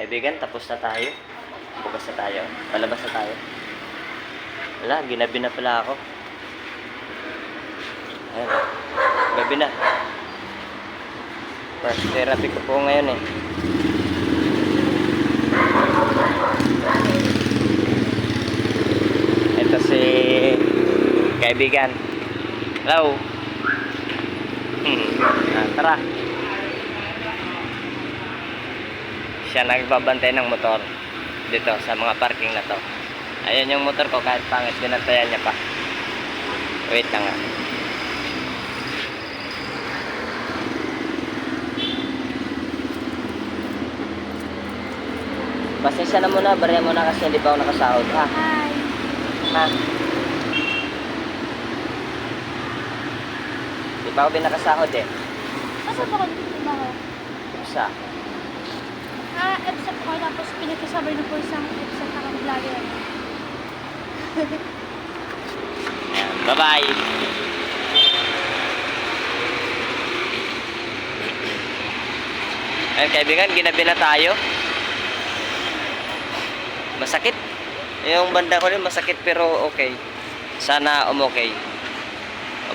Kaibigan, tapos na tayo. Bukas na tayo. Palabas na tayo. Wala, ginabi na pala ako. Ayan. Gabi na. First therapy ko po ngayon eh. Ito si kaibigan. Hello. Tara. Siya nagbabantay ng motor dito sa mga parking na to. Ayan yung motor ko, kahit pangit binantayan niya pa. Wait lang nga. Pasensya na muna, barya muna kasi hindi pa ako nakasahod. Ha? Hi. Ha? Hindi pa ako binakasahod eh. Asa pa ko dito ba ako? Isa. Episode ko tapos pinagkasabay na po isang episode na kami vlogger. Ayan, bye-bye. Ayan kaibigan, ginabi na tayo. Masakit. Yung banda ko rin masakit pero okay. Sana umokay.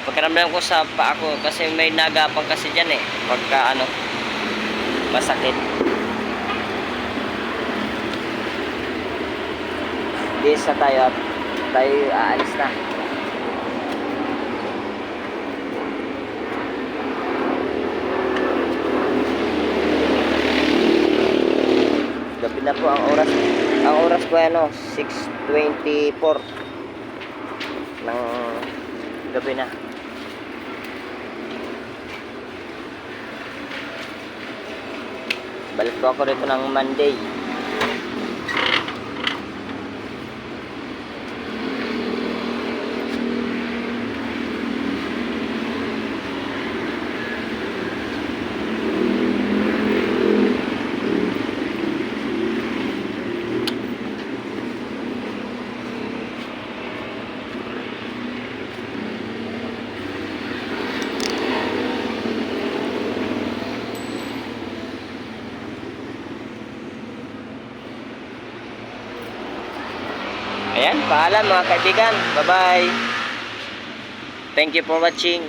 Pagkaramdam ko sa paa ko kasi may nagapang kasi dyan eh. Pagka ano, masakit. Bis na tayo at tayo aalis na. Gabi na po ang oras. Ang oras ko ano, 6:24 ng gabi na. Balik ko ako rito ng Monday. Ayan, paalam mga kaibigan. Bye-bye. Thank you for watching.